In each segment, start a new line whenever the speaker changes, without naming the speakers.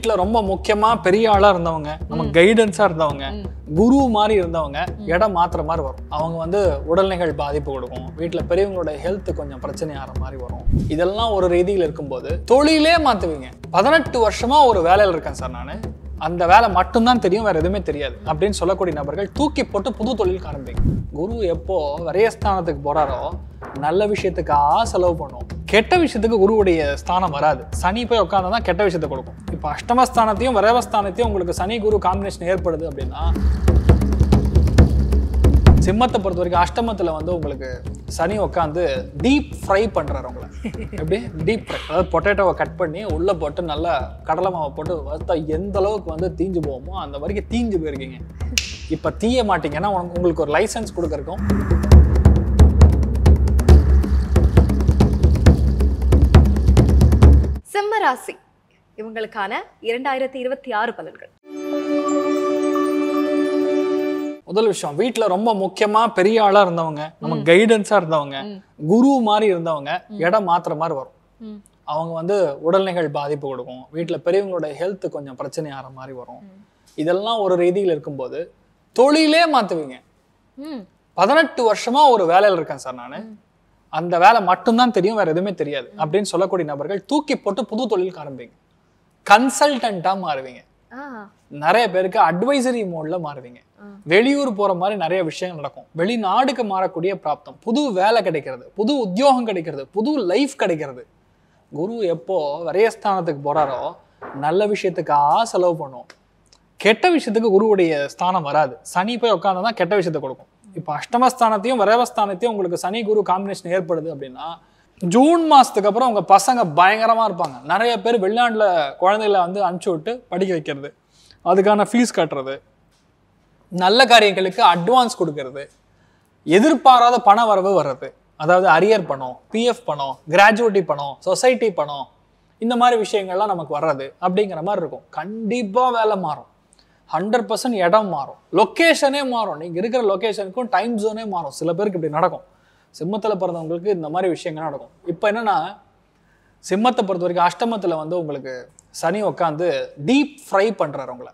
வீட்டில் ரொம்ப முக்கியமாக பெரிய ஆளாக இருந்தவங்க, நம்ம கைடன்ஸாக இருந்தவங்க, குரு மாதிரி இருந்தவங்க இடம் மாற்றுற மாதிரி வரும். அவங்க வந்து உடல்நிலை பாதிப்பு கொடுக்கும், வீட்டில் பெரியவங்களோட ஹெல்த் கொஞ்சம் பிரச்சனை ஆகிற மாதிரி வரும். இதெல்லாம் ஒரு ரீதியில் இருக்கும்போது தொழிலே மாற்றுவீங்க. 18 வருஷமா ஒரு வேலையில் இருக்கேன் சார், நான் அந்த வேலை மட்டும்தான் தெரியும், வேற எதுவுமே தெரியாது அப்படின்னு சொல்லக்கூடிய நபர்கள் தூக்கி போட்டு புது தொழிலுக்கு ஆரம்பிங்க. குரு எப்போ விரயஸ்தானத்துக்கு போறாரோ நல்ல விஷயத்துக்கு செலவு பண்ணும், கெட்ட விஷயத்துக்கு குருவுடைய ஸ்தானம் வராது. சனி போய் உட்கார்ந்தா கெட்ட விஷயத்தை கொடுக்கும். இப்போ அஷ்டமஸ்தானத்தையும் விரயஸ்தானத்தையும் உங்களுக்கு சனி குரு காம்பினேஷன் ஏற்படுது அப்படின்னா, சிம்மத்தை பொறுத்த வரைக்கும் அஷ்டமத்தில் வந்து உங்களுக்கு சனி உட்காந்து டீப் ஃப்ரை பண்ணுறாரு உங்களை. எப்படி டீப் ஃப்ரை, அதாவது பொட்டேட்டோவை கட் பண்ணி உள்ளே போட்டு நல்லா கடலை மாவை போட்டு வறுத்தா எந்த அளவுக்கு வந்து தீஞ்சு போகுமோ அந்த வரைக்கும் தீஞ்சு போயிருக்கீங்க. இப்போ தீய மாட்டீங்கன்னா உங்களுக்கு ஒரு லைசன்ஸ் கொடுக்கறக்கும்.
சிம்ம ராசி இவங்களுக்கான 2026 பலன்கள்.
முதல் விஷயம், வீட்டில் ரொம்ப முக்கியமாக பெரிய ஆளாக இருந்தவங்க, நம்ம கைடன்ஸாக இருந்தவங்க, குரு மாதிரி இருந்தவங்க இடம் மாற்றுற மாதிரி வரும். அவங்க வந்து உடல்நிலை பாதிப்பு கொடுக்கும், வீட்டில் பெரியவங்களோட ஹெல்த் கொஞ்சம் பிரச்சனை ஆகிற மாதிரி வரும். இதெல்லாம் ஒரு ரீதியில் இருக்கும்போது தொழிலே மாற்றுவீங்க. 18 வருஷமா ஒரு வேலையில் இருக்கேன் சார், நான் அந்த வேலை மட்டும்தான் தெரியும், வேற எதுவுமே தெரியாது அப்படின்னு சொல்லக்கூடிய நபர்கள் தூக்கி போட்டு புது தொழிலுக்கு ஆரம்பிங்க. கன்சல்டன்ட்டா மாறுவீங்க. நிறைய பேருக்கு அட்வைசரி மோட்ல மாறுவீங்க. வெளியூர் போற மாதிரி நிறைய விஷயங்கள் நடக்கும். வெளிநாடுக்கு மாறக்கூடிய பிராப்தம், புது வேலை கிடைக்கிறது, புது உத்தியோகம் கிடைக்கிறது, புது லைஃப் கிடைக்கிறது. குரு எப்போ விரயஸ்தானத்துக்கு போறாரோ நல்ல விஷயத்துக்கு செலவு பண்ணும், கெட்ட விஷயத்துக்கு குருவுடைய ஸ்தானம் வராது. சனி போய் உட்கார்ந்தா கெட்ட விஷயத்தை கொடுக்கும். இப்போ அஷ்டமஸ்தானத்தையும் விரயஸ்தானத்தையும் உங்களுக்கு சனி குரு காம்பினேஷன் ஏற்படுது அப்படின்னா, ஜூன் மாசத்துக்கு அப்புறம் உங்க பசங்க பயங்கரமா இருப்பாங்க. நிறைய பேர் வெளிநாட்டுல குழந்தைகளை வந்து அனுப்பிச்சு விட்டு படிக்க வைக்கிறது, அதுக்கான ஃபீஸ் கட்டுறது, நல்ல காரியங்களுக்கு அட்வான்ஸ் கொடுக்கறது, எதிர்பாராத பண வரவு வர்றது, அதாவது அரியர் பணம், பிஎஃப் பணம், கிராஜுவிட்டி பணம், சொசைட்டி பணம், இந்த மாதிரி விஷயங்கள்லாம் நமக்கு வர்றது அப்படிங்கிற மாதிரி இருக்கும். கண்டிப்பா வேலை மாறும், 100% இடம் மாறும், லொக்கேஷனே மாறும், நீங்க இருக்கிற லொக்கேஷனுக்கும் டைம் ஜோனே மாறும். சில பேருக்கு இப்படி நடக்கும். சிம்மத்தில் பிறந்தவங்களுக்கு இந்த மாதிரி விஷயங்கள் நடக்கும். இப்போ என்னன்னா, சிம்மத்தை பொறுத்த வரைக்கும் அஷ்டமத்தில் வந்து உங்களுக்கு சனி உட்காந்து டீப் ஃப்ரை பண்ணுறாரு உங்களை.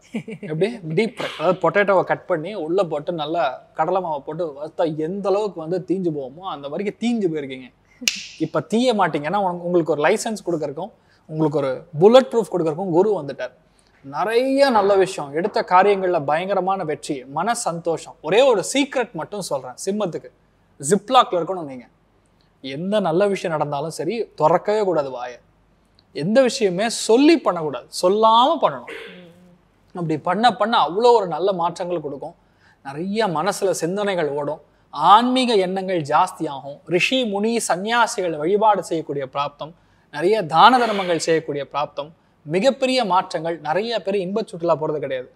எப்படி டீப் ஃப்ரை, அதாவது பொட்டேட்டோவை கட் பண்ணி உள்ளே போட்டு நல்லா கடலை மாவை போட்டு வறுத்தா எந்த அளவுக்கு வந்து தீஞ்சு போகுமோ அந்த வரைக்கும் தீஞ்சு போயிருக்கீங்க. இப்போ தீய மாட்டீங்கன்னா உங்களுக்கு ஒரு லைசன்ஸ் கொடுக்கறக்கும், உங்களுக்கு ஒரு புல்லட் ப்ரூஃப் கொடுக்கறக்கும் குரு வந்துட்டார். நிறைய நல்ல விஷயம், எடுத்த காரியங்களில் பயங்கரமான வெற்றி, மன சந்தோஷம். ஒரே ஒரு சீக்ரெட் மட்டும் சொல்கிறேன், சிம்மத்துக்கு ஜிப்லாக்ல இருக்கணும். நீங்கள் எந்த நல்ல விஷயம் நடந்தாலும் சரி திறக்கவே கூடாது வாயை. எந்த விஷயமே சொல்லி பண்ணக்கூடாது, சொல்லாமல் பண்ணணும். அப்படி பண்ண அவ்வளோ ஒரு நல்ல மாற்றங்கள் கொடுக்கும். நிறைய மனசுல சிந்தனைகள் ஓடும், ஆன்மீக எண்ணங்கள் ஜாஸ்தியாகும். ரிஷி முனி சன்னியாசிகள் வழிபாடு செய்யக்கூடிய பிராப்தம், நிறைய தான தர்மங்கள் செய்யக்கூடிய பிராப்தம், மிகப்பெரிய மாற்றங்கள். நிறைய பேர் இன்ப சுற்றுலா போறது கிடையாது,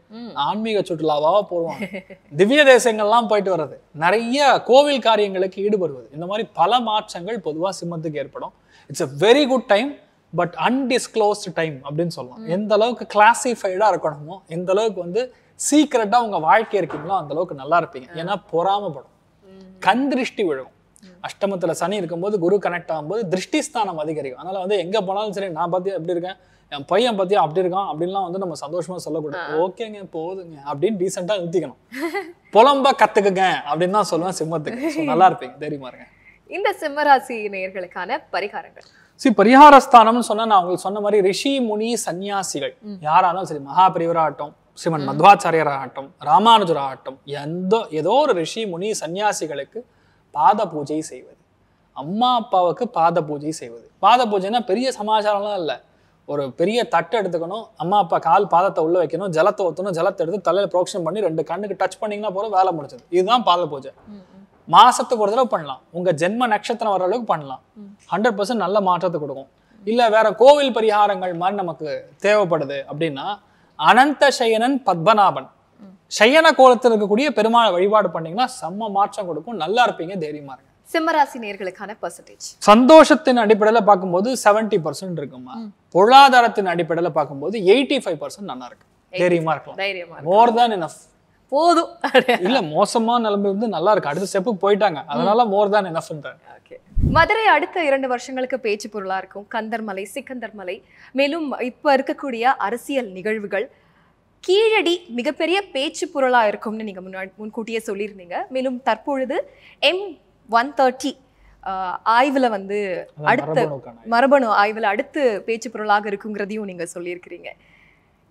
ஆன்மீக சுற்றுலாவா போடுவாங்க. திவ்ய தேசங்கள்லாம் போயிட்டு வர்றது, நிறைய கோவில் காரியங்களுக்கு ஈடுபடுவது, இந்த மாதிரி பல மாற்றங்கள் பொதுவாக சிம்மத்துக்கு ஏற்படும். It's a very good time, but undisclosed time அப்படின்னு சொல்லலாம். எந்த அளவுக்கு கிளாசிஃபைடா இருக்கணுமோ, எந்த அளவுக்கு வந்து சீக்கிரட்டா உங்க வாழ்க்கை இருக்கீங்களோ அந்த அளவுக்கு நல்லா இருப்பீங்க. ஏன்னா பொறாமப்படும், கண் திருஷ்டி விழுகும். அஷ்டமத்துல சனி இருக்கும்போது குரு கனெக்ட் ஆகும்போது திருஷ்டிஸ்தானம் அதிகரிக்கும். அதனால வந்து எங்க போனாலும் சரி, நான் பார்த்தியா எப்படி இருக்கேன், என் பையன் பார்த்தியா அப்படி இருக்கான் அப்படின்லாம் வந்து நம்ம சந்தோஷமா சொல்லக்கூடாது. ஓகேங்க போதுங்க அப்படின்னு டீசெண்டா நிறுத்திக்கணும். புலம்ப கத்துக்குங்க அப்படின்னு தான் சொல்லுவேன் சிம்மத்துக்கு. நல்லா இருப்பீங்க, தெரியுமா இருங்க.
இந்த சிம்மராசி நேயர்களுக்கான பரிகாரங்கள்.
பரிகாரஸ்தானம்னு சொன்னா, நான் உங்களுக்கு சொன்ன மாதிரி ரிஷி முனி சன்னியாசிகள் யாராலும் சரி, மகாபரிவராகட்டும், ஸ்ரீமன் மத்வாச்சாரியராகட்டும், ராமானுஜராகட்டும், ஏதோ ஒரு ரிஷி முனி சன்னியாசிகளுக்கு பாத பூஜை செய்வது, அம்மா அப்பாவுக்கு பாத பூஜை செய்வது. பாத பூஜைன்னா பெரிய சமாச்சாரம்லாம் இல்லை. ஒரு பெரிய தட்டு எடுத்துக்கணும், அம்மா அப்பா கால் பாதத்தை உள்ள வைக்கணும், ஜலத்தை ஊற்றணும், ஜலத்தை எடுத்து தலையில புரோக்ஷன் பண்ணி 2 கண்ணுக்கு டச் பண்ணிங்கன்னா போதும், வேலை முடிச்சது. இதுதான் பாத பூஜை. மாசத்துக்கு ஒரு தடவை பண்ணலாம், உங்க ஜென்ம நட்சத்திரம் வர அளவுக்கு பண்ணலாம். 100% நல்ல மாற்றத்தை கொடுக்கும். இல்ல வேற கோவில் பரிகாரங்கள் மாதிரி நமக்கு தேவைப்படுது அப்படின்னா, அனந்த சயனன் பத்மநாபன் சயன கோலத்தில் இருக்கக்கூடிய பெருமாள் வழிபாடு பண்ணீங்கன்னா செம்ம மாற்றம் கொடுக்கும். நல்லா இருப்பீங்க, தைரியமா இருங்க.
சிம்மராசி நேயர்களுக்கான பெர்சன்டேஜ்.
சந்தோஷத்தின் அடிப்படையில் பார்க்கும்போது 70% இருக்குமா, பொருளாதாரத்தின் அடிப்படையில் பார்க்கும்போது 85% நல்லா இருக்கு. தைரியமா இருக்கலாம். மோர் தேன் எனஃப். போதும் இல்ல, மோசமான நிலைமை வந்து நல்லா இருக்கு, அடுத்த ஸ்டெப்புக்கு போயிட்டாங்க, அதனால மோர் தேன் எனஃப்ன்றாங்க.
மதுரை அடுத்த 2 வருஷங்களுக்கு பேச்சு பொருளா இருக்கும். கந்தர்மலை, சிக்கந்தர் மலை, மேலும் இப்ப இருக்கக்கூடிய அரசியல் நிகழ்வுகள் கீழடி மிகப்பெரிய பேச்சு பொருளா இருக்கும்னு நீங்க முன்கூட்டியே சொல்லியிருந்தீங்க. மேலும் தற்பொழுது M130 ஆய்வுல வந்து அடுத்த மரபணு ஆய்வுல அடுத்து பேச்சு பொருளாக இருக்குங்கிறதையும் நீங்க சொல்லியிருக்கிறீங்க.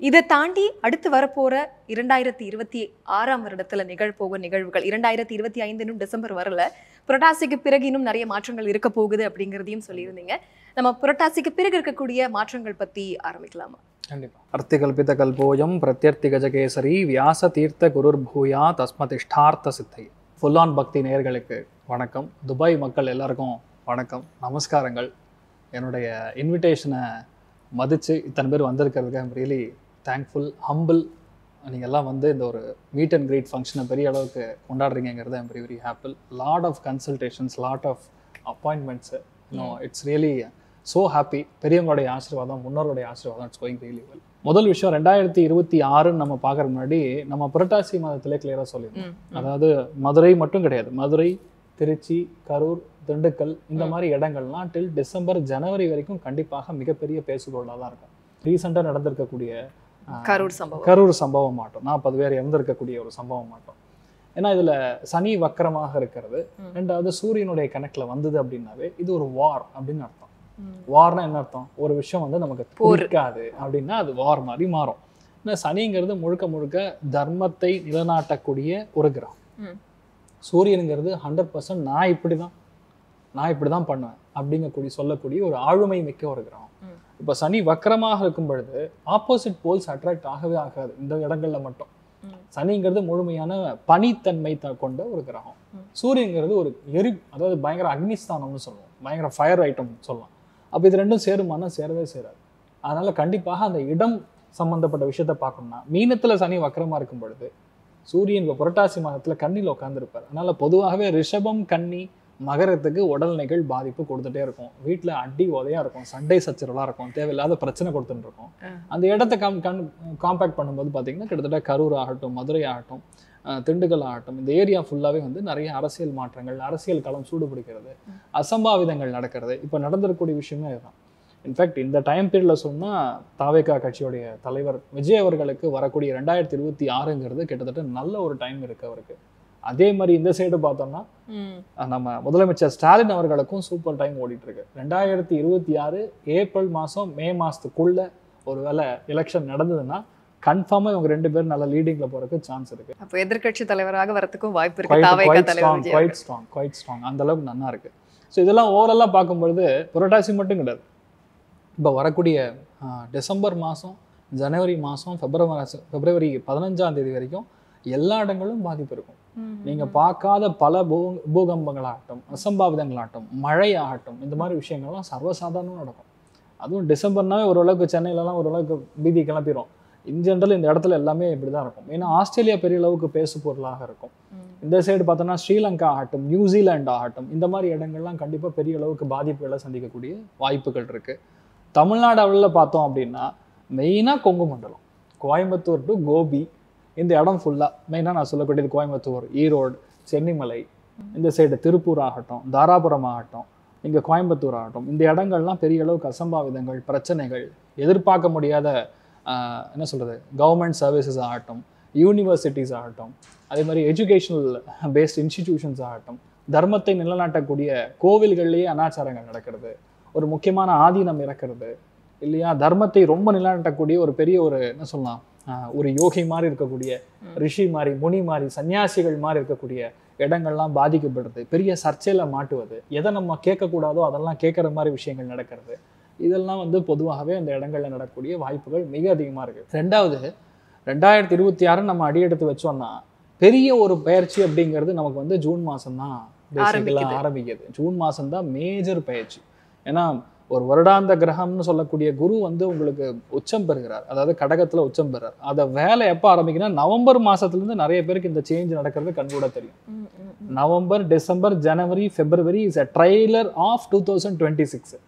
இதை தாண்டி அடுத்து வரப்போற 2026ஆம் வருடத்துல நிகழ்போக நிகழ்வுகள் 2025 டிசம்பர் வரல, புரட்டாசிக்கு பிறகு இன்னும் நிறைய மாற்றங்கள் இருக்க போகுது அப்படிங்கிறதையும் சொல்லியிருந்தீங்க. நம்ம புரட்டாசிக்கு பிறகு இருக்கக்கூடிய மாற்றங்கள் பத்தி ஆரம்பிக்கலாமா?
கண்டிப்பா. அர்த்திகல்பித கல்போயம் பிரத்யர்த்தி கஜகேசரி வியாச தீர்த்த குருர் பூயா தஸ்மதிஷ்டார்த்த சித்தை. ஃபுல் ஆன் பக்தி நேயர்களுக்கு வணக்கம். துபாய் மக்கள் எல்லாருக்கும் வணக்கம், நமஸ்காரங்கள். என்னுடைய இன்விடேஷனை மதித்து இத்தனை பேர் வந்திருக்கிறதுக்கு ஐம் ரியலி தேங்க்ஃபுல், ஹம்பிள். நீங்கள் எல்லாம் வந்து இந்த ஒரு மீட் அண்ட் கிரீட் ஃபங்க்ஷனை பெரிய அளவுக்கு கொண்டாடுறீங்கிறது I'm very happy. Lot of consultations, lot of appointments. It's really so happy. பெரியவங்களுடைய ஆசீர்வாதம், முன்னோருடைய ஆசீர்வாதம், இட்ஸ் கோயிங் ரியலி வெல். முதல் விஷயம் 2026 நம்ம பார்க்குற முன்னாடி நம்ம புரட்டாசி மாதத்திலே கிளியராக சொல்லியிருந்தோம். அதாவது மதுரை மட்டும் கிடையாது, மதுரை, திருச்சி, கரூர், திண்டுக்கல் இந்த மாதிரி இடங்கள்லாம் டில் டிசம்பர், ஜனவரி வரைக்கும் கண்டிப்பாக மிகப்பெரிய பேசுபொருளாக தான் இருக்கும். ரீசெண்டாக நடந்திருக்கக்கூடிய கரூர் சம்பவம் மாட்டோம், 40 பேர் இறந்திருக்கக்கூடிய ஒரு சம்பவம் மாட்டோம். ஏன்னா இதில் சனி வக்கரமாக இருக்கிறது, ரெண்டாவது சூரியனுடைய கணக்கில் வந்தது அப்படின்னாவே இது ஒரு வார் அப்படின்னு அர்த்தம். வார்னா என்ன அர்த்தம்? ஒரு விஷயம் வந்து நமக்கு பிடிக்காது அப்படின்னா அது வார் மாதிரி மாறும். ஏன்னா சனிங்கிறது முழுக்க முழுக்க தர்மத்தை நிலநாட்டக்கூடிய ஒரு கிரகம். சூரியனுங்கிறது 100% நான் இப்படி தான் பண்ணுவேன் அப்படிங்கக்கூடிய சொல்லக்கூடிய ஒரு ஆளுமை மிக்க ஒரு கிரகம். இப்போ சனி வக்கரமாக இருக்கும் பொழுது ஆப்போசிட் போல்ஸ் அட்ராக்ட் ஆகவே ஆகாது இந்த இடங்கள்ல மட்டும். சனிங்கிறது முழுமையான பனித்தன்மை கொண்ட ஒரு கிரகம். சூரியங்கிறது ஒரு அதாவது பயங்கர அக்னிஸ்தானம்னு சொல்லுவோம், பயங்கர ஃபயர் ஐட்டம் சொல்லலாம். அப்போ இது ரெண்டும் சேருமானா சேரவே சேராது. அதனால கண்டிப்பாக அந்த இடம் சம்பந்தப்பட்ட விஷயத்த பார்க்கணும்னா மீனத்துல சனி வக்கரமா இருக்கும் பொழுது சூரியன் புரட்டாசி மாதத்துல கன்னியில் உட்காந்துருப்பார். அதனால பொதுவாகவே ரிஷபம், கன்னி, மகரத்துக்கு உடல்நிலைகள் பாதிப்பு கொடுத்துட்டே இருக்கும். வீட்டில் அடி உதையா இருக்கும், சண்டை சச்சரவெல்லாம் இருக்கும், தேவையில்லாத பிரச்சனை கொடுத்துட்டு இருக்கும். அந்த இடத்த காம்பேக்ட் பண்ணும்போது பார்த்தீங்கன்னா கிட்டத்தட்ட கரூர் ஆகட்டும், மதுரை ஆகட்டும், திண்டுக்கல் ஆகட்டும், இந்த ஏரியா ஃபுல்லாகவே வந்து நிறைய அரசியல் மாற்றங்கள், அரசியல் களம் சூடு பிடிக்கிறது, அசம்பாவிதங்கள் நடக்கிறது. இப்போ நடந்திருக்கக்கூடிய விஷயமே இதுதான். இன்ஃபேக்ட் இந்த டைம் பீரியடில் சொன்னால் தாவேகா கட்சியுடைய தலைவர் விஜய் அவர்களுக்கு வரக்கூடிய 2026ங்கிறது கிட்டத்தட்ட நல்ல ஒரு டைம் இருக்கு அவருக்கு. அதே மாதிரி இந்த சைடு பார்த்தோம்னா நம்ம முதலமைச்சர் ஸ்டாலின் அவர்களுக்கும் சூப்பர் டைம் ஓடிட்டு இருக்கு. 2026 ஏப்ரல் மாதம், மே மாதத்துக்குள்ள ஒருவேளை எலெக்ஷன் நடந்ததுன்னா கன்ஃபார்மா இவங்க 2 பேரும் நல்ல லீடிங்ல போறதுக்கு சான்ஸ் இருக்கு.
அப்போ எதிர்க்கட்சி தலைவராக வரதுக்கும் வாய்ப்பு இருக்கு.
குவைட் ஸ்ட்ராங் அந்த அளவுக்கு நல்லா இருக்கு. ஸோ இதெல்லாம் ஓவராலா பார்க்கும்பொழுது புரட்டாசி மட்டும் கிடையாது, இப்போ வரக்கூடிய டிசம்பர் மாதம், ஜனவரி மாதம், பிப்ரவரி 15ஆம் தேதி வரைக்கும் எல்லா இடங்களும் பாதிப்பு இருக்கும். நீங்க பார்க்காத பல பூகம்பங்களாகட்டும், அசம்பாவிதங்களாகட்டும், மழை ஆகட்டும், இந்த மாதிரி விஷயங்கள்லாம் சர்வசாதாரணம் நடக்கும். அதுவும் டிசம்பர்னாவே ஓரளவுக்கு சென்னையிலலாம் ஓரளவுக்கு பீதி கிளப்பிடும். இன் ஜென்ரல் இந்த இடத்துல எல்லாமே இப்படிதான் இருக்கும். ஏன்னா ஆஸ்திரேலியா பெரிய அளவுக்கு பேசு பொருளாக இருக்கும். இந்த சைடு பார்த்தோம்னா ஸ்ரீலங்கா ஆகட்டும், நியூசிலாந்து ஆகட்டும், இந்த மாதிரி இடங்கள்லாம் கண்டிப்பா பெரிய அளவுக்கு பாதிப்புகளை சந்திக்கக்கூடிய வாய்ப்புகள் இருக்கு. தமிழ்நாடு அளவில் பார்த்தோம் அப்படின்னா மெயினாக கொங்கு மண்டலம், கோயம்புத்தூர் டு கோபி, இந்த இடம் ஃபுல்லாக மெயினாக நான் சொல்லக்கூடியது கோயம்புத்தூர், ஈரோடு, சென்னிமலை, இந்த சைடு திருப்பூர் ஆகட்டும், தாராபுரம் ஆகட்டும், இங்கே கோயம்புத்தூர் ஆகட்டும், இந்த இடங்கள்லாம் பெரிய அளவுக்கு அசம்பாவிதங்கள், பிரச்சனைகள், எதிர்பார்க்க முடியாத என்ன சொல்கிறது கவர்மெண்ட் சர்வீசஸ் ஆகட்டும், யூனிவர்சிட்டிஸ் ஆகட்டும், அதே மாதிரி எஜுகேஷனல் பேஸ்ட் இன்ஸ்டிடியூஷன்ஸ் ஆகட்டும், தர்மத்தை நிலநாட்டக்கூடிய கோவில்கள்லேயே அனாச்சாரங்கள் நடக்கிறது, ஒரு முக்கியமான ஆதீனம் இறக்கிறது இல்லையா, தர்மத்தை ரொம்ப நிலநாட்டக்கூடிய ஒரு பெரிய ஒரு என்ன சொல்லலாம் ஒரு யோகி மாதிரி இருக்கக்கூடிய, ரிஷி மாதிரி, முனி மாதிரி, சன்னியாசிகள் மாதிரி இருக்கக்கூடிய இடங்கள்லாம் பாதிக்கப்படுறது, பெரிய சர்ச்சையில மாட்டுவது, எதை நம்ம கேட்கக்கூடாதோ அதெல்லாம் கேட்குற மாதிரி விஷயங்கள் நடக்கிறது, இதெல்லாம் வந்து பொதுவாகவே அந்த இடங்கள்ல நடக்கக்கூடிய வாய்ப்புகள் மிக அதிகமாக இருக்கு. ரெண்டாவது 2026 நம்ம அடியெடுத்து வச்சோம்னா பெரிய ஒரு பயிற்சி அப்படிங்கிறது நமக்கு வந்து ஜூன் மாதம் தான் ஆரம்பிக்குது. ஜூன் மாதம் தான் மேஜர் பயிற்சி. ஏன்னா ஒரு வருடாந்த கிரகம்னு சொல்லக்கூடிய குரு வந்து உங்களுக்கு உச்சம் பெறுகிறார், அதாவது கடகத்துல உச்சம் பெறுறார். அதை வேலை எப்போ ஆரம்பிக்குன்னா நவம்பர் மாசத்துலேருந்து நிறைய பேருக்கு இந்த சேஞ்ச் நடக்கிறது கண்கூட தெரியும். November, December, January, February is a trailer of 2026.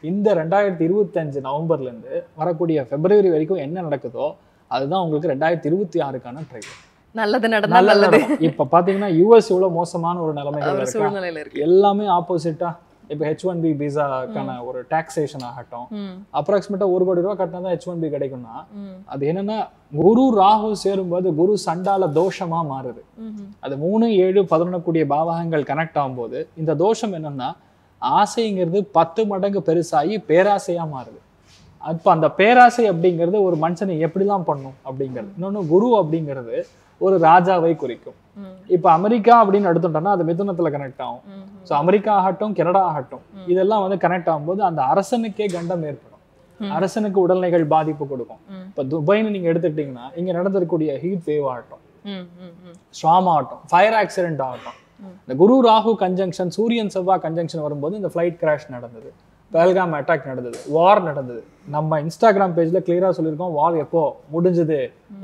இந்த 2025 நவம்பர்லேருந்து வரக்கூடிய பிப்ரவரி வரைக்கும் என்ன நடக்குதோ அதுதான் உங்களுக்கு 2026க்கான ட்ரைலர்.
நல்லது நடந்தது.
இப்ப பாத்தீங்கன்னா யூஎஸ் இவ்வளவு மோசமான ஒரு நிலைமைகள் இருக்கு, எல்லாமே ஆப்போசிட்டா இப்போ H1B விசாக்கான ஒரு டாக்ஸேஷன் ஆகட்டும், அப்ராக்சிமேட்டா 1 கோடி ரூபாய் கட்டினா தான் H1B கிடைக்கும்னா அது என்னன்னா குரு ராகு சேரும்போது குரு சண்டால தோஷமா மாறுது. அது 3, 7, 11 கூடிய பாவகங்கள் கனெக்ட் ஆகும்போது இந்த தோஷம் என்னன்னா ஆசைங்கிறது 10 மடங்கு பெருசாகி பேராசையா மாறுது. அப்போ அந்த பேராசை அப்படிங்கிறது ஒரு மனுஷனை எப்படிலாம் பண்ணும் அப்படிங்கிறது. இன்னொன்னு குரு அப்படிங்கிறது ஒரு ராஜாவை குறிக்கும். இப்ப அமெரிக்கா அப்படின்னு எடுத்துட்டோம்னா அது மிதுனத்துல கனெக்ட் ஆகும். ஸோ அமெரிக்கா ஆகட்டும், கனடா ஆகட்டும், இதெல்லாம் வந்து கனெக்ட் ஆகும்போது அந்த அரசனுக்கே கண்டம் ஏற்படும். அரசனுக்கு உடல்நிலைகள் பாதிப்பு கொடுக்கும். இப்ப துபாய்னு நீங்க எடுத்துக்கிட்டீங்கன்னா இங்க நடந்திருக்கக்கூடிய ஹீட் வேவ் ஆகட்டும், ஸ்ட்ராம் ஆகட்டும், ஃபயர் ஆக்சிடென்ட் ஆகட்டும், இந்த குரு ராகு கன்ஜங்ஷன், சூரியன் செவ்வாய் கன்ஜங்ஷன் வரும்போது இந்த ஃபிளைட் கிராஷ் நடந்தது, பஹல்காம் அட்டாக் நடந்தது, வார் நடந்தது. நம்ம இன்ஸ்டாகிராம் பேஜ்ல கிளியரா சொல்லியிருக்கோம் வார் எப்போ முடிஞ்சது,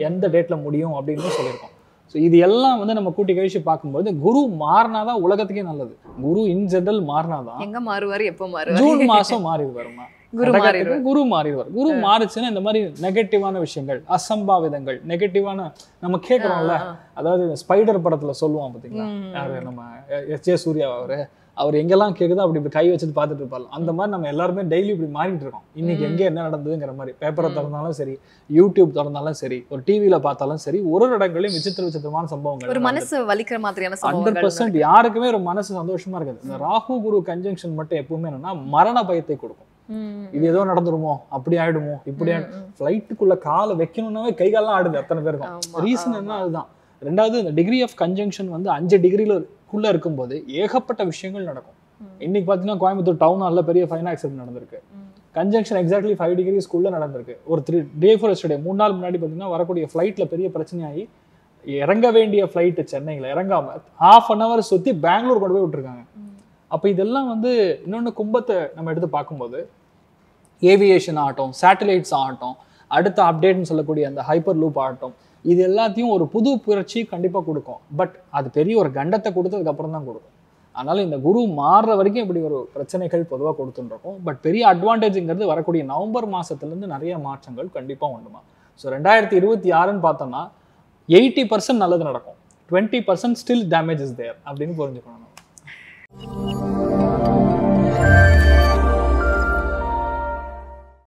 எந்த டேட்ல முடியும் அப்படின்னு சொல்லியிருக்கோம். ஸோ இது எல்லாம் வந்து நம்ம கூட்டி கழிச்சு பார்க்கும்போது குரு மாறினாதான் உலகத்துக்கே நல்லது. குரு இன் ஜெனரல் மாறினாதான்.
எங்க மாறுவாரு, எப்போ மாறுவாரு?
ஜூன் மாசம் மாறிடுவாருமா, குரு மாறிடுவார். குரு மாறுச்சுன்னா இந்த மாதிரி நெகட்டிவான விஷயங்கள், அசம்பாவிதங்கள், நெகட்டிவான நம்ம கேட்கறோம்ல, அதாவது ஸ்பைடர் படத்துல சொல்லுவோம் பாத்தீங்களா, யாரு நம்ம S.J. சூர்யா அவர் எங்கெல்லாம் கேக்குதோ அப்படி இப்படி கை வச்சுட்டு பார்த்துட்டு இருப்பாரு. அந்த மாதிரி நம்ம எல்லாருமே டெய்லி இப்படி மாறிட்டு இருக்கோம். இன்னைக்கு எங்க என்ன நடந்ததுங்கிற மாதிரி பேப்பரை திறந்தாலும் சரி, யூடியூப் திறந்தாலும் சரி, ஒரு டிவியில பார்த்தாலும் சரி, ஒரு இடங்களையும் விசித்திரமான சம்பவங்கள்,
ஒரு மனசு வலிக்கிற மாதிரியான
100% யாருக்குமே ஒரு மனசு சந்தோஷமா இருக்காது. இந்த ராகு குரு கன்ஜங்ஷன் மட்டும் எப்பவுமே என்னன்னா மரண பயத்தை கொடுக்கும். இது ஏதோ நடந்துருமோ, அப்படி ஆயிடுமோ, இப்படி ஆயிடும், ஃபிளைட்டுக்குள்ள காலை வைக்கணும்னாவே கை காலெல்லாம் ஆடுது அத்தனை பேருக்கும். ரீசன் என்ன அதுதான். ரெண்டாவது இந்த டிகிரி ஆஃப் கன்ஜங்ஷன் வந்து 5 டிகிரிக்குள்ள இருக்கும்போது ஏகப்பட்ட விஷயங்கள் நடக்கும். இன்னைக்கு பாத்தீங்கன்னா கோயம்புத்தூர் டவுன் ஹால்ல பெரிய ஃபைன் ஆக்சிடென்ட் நடந்திருக்கு. கன்ஜங்ஷன் எக்ஸாக்ட்லி 5 டிகிரிஸ்க்குள்ள நடந்திருக்கு. ஒரு 3 day for yesterday 3 நாள் முன்னாடி பாத்தீங்கன்னா வரக்கூடிய ஃபிளைட்ல பெரிய பிரச்சனையாகி இறங்க வேண்டிய ஃபிளைட் சென்னையில இறங்காம ½ an hour சுத்தி பெங்களூர் கொண்டு போய் விட்டுருக்காங்க. அப்ப இதெல்லாம் வந்து இன்னொன்னு கும்பத்தை நம்ம எடுத்து பார்க்கும்போது ஏவியேஷன் ஆகட்டும், சேட்டலைட்ஸ் ஆகட்டும், அடுத்த அப்டேட்னு சொல்லக்கூடிய அந்த ஹைப்பர் லூப் ஆகட்டும், இது எல்லாத்தையும் ஒரு புது புரட்சி கண்டிப்பா கொடுக்கும். பட் அது பெரிய ஒரு கண்டத்தை கொடுத்ததுக்கு அப்புறம் தான் கொடுக்கும். அதனால இந்த குரு மாறுற வரைக்கும் இப்படி ஒரு பிரச்சனைகள் பொதுவாக கொடுத்துருக்கும். பட் பெரிய அட்வான்டேஜ்ங்கிறது வரக்கூடிய நவம்பர் மாசத்துலேருந்து நிறைய மாற்றங்கள் கண்டிப்பா உண்டுமா. ஸோ 2026ன்னு பார்த்தோம்னா 80% நல்லது நடக்கும், 20% ஸ்டில் டேமேஜ் இஸ் தேர் அப்படின்னு புரிஞ்சுக்கணும்.